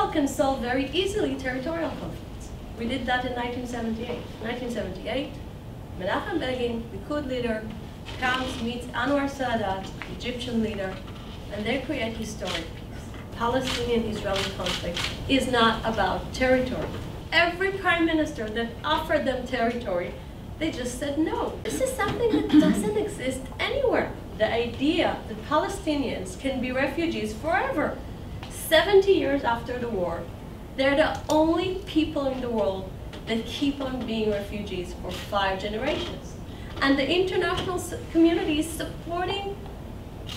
Israel can solve very easily territorial conflicts. We did that in 1978. 1978, Menachem Begin, Likud leader, comes, meets Anwar Sadat, Egyptian leader, and they create historic peace. Palestinian-Israeli conflict is not about territory. Every prime minister that offered them territory, they just said no. This is something that doesn't exist anywhere. The idea that Palestinians can be refugees forever. 70 years after the war, they're the only people in the world that keep on being refugees for 5 generations. And the international community is supporting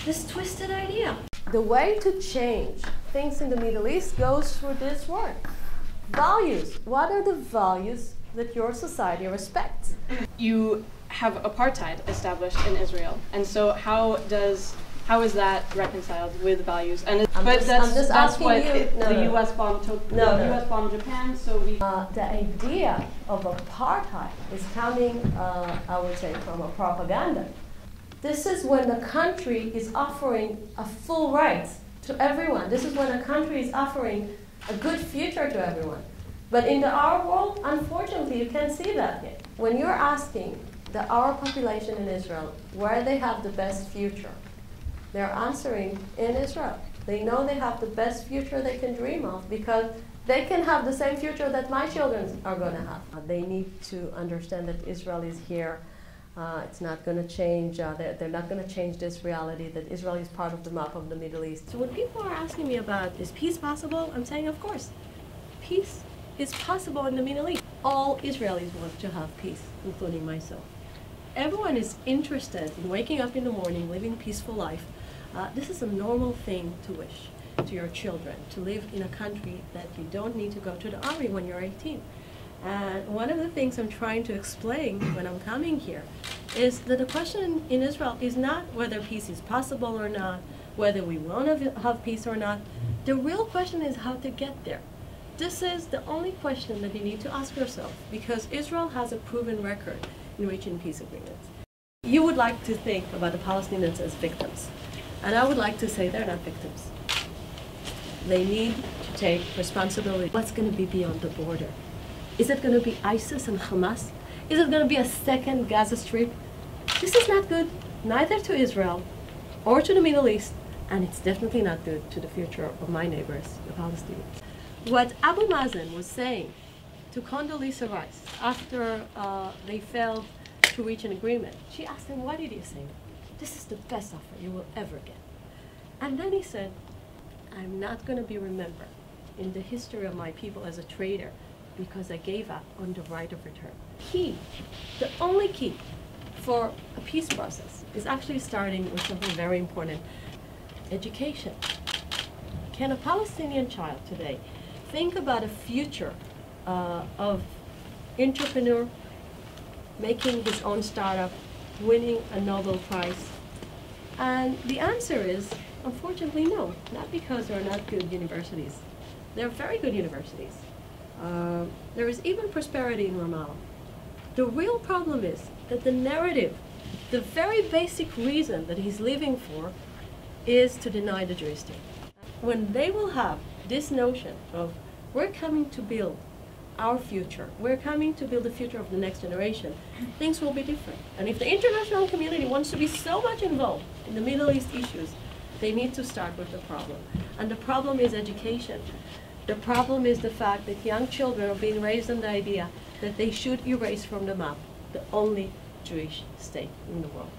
this twisted idea. The way to change things in the Middle East goes through this work. Values. What are the values that your society respects? You have apartheid established in Israel, and so how is that reconciled with values? And that's what the U.S. bomb took. The U.S. bombed Japan, so we. The idea of apartheid is coming, I would say, from a propaganda. This is when the country is offering a full rights to everyone. This is when a country is offering a good future to everyone. But in our world, unfortunately, you can't see that yet. When you're asking our population in Israel where they have the best future, they're answering in Israel. They know they have the best future they can dream of because they can have the same future that my children are going to have. They need to understand that Israel is here. It's not going to change. They're not going to change this reality that Israel is part of the map of the Middle East. So when people are asking me about, is peace possible? I'm saying, of course. Peace is possible in the Middle East. All Israelis want to have peace, including myself. Everyone is interested in waking up in the morning, living a peaceful life. This is a normal thing to wish to your children, to live in a country that you don't need to go to the army when you're 18. And one of the things I'm trying to explain when I'm coming here is that the question in Israel is not whether peace is possible or not, whether we want to have peace or not. The real question is how to get there. This is the only question that you need to ask yourself, because Israel has a proven record in reaching peace agreements. You would like to think about the Palestinians as victims, and I would like to say they're not victims. They need to take responsibility. What's going to be beyond the border? Is it going to be ISIS and Hamas? Is it going to be a second Gaza Strip? This is not good, neither to Israel or to the Middle East, and it's definitely not good to the future of my neighbors, the Palestinians. What Abu Mazen was saying to Condoleezza Rice after they failed to reach an agreement, she asked him, what did he say? This is the best offer you will ever get. And then he said, I'm not going to be remembered in the history of my people as a traitor because I gave up on the right of return. The only key for a peace process is actually starting with something very important, education. Can a Palestinian child today think about a future of entrepreneur making his own startup, winning a Nobel Prize? And the answer is, unfortunately, no. Not because there are not good universities. There are very good universities. There is even prosperity in Ramallah. The real problem is that the narrative, the very basic reason that he's living for, is to deny the Jewish state. When they will have this notion of, we're coming to build our future, we're coming to build the future of the next generation, things will be different. And if the international community wants to be so much involved in the Middle East issues, they need to start with the problem. And the problem is education. The problem is the fact that young children are being raised on the idea that they should erase from the map the only Jewish state in the world.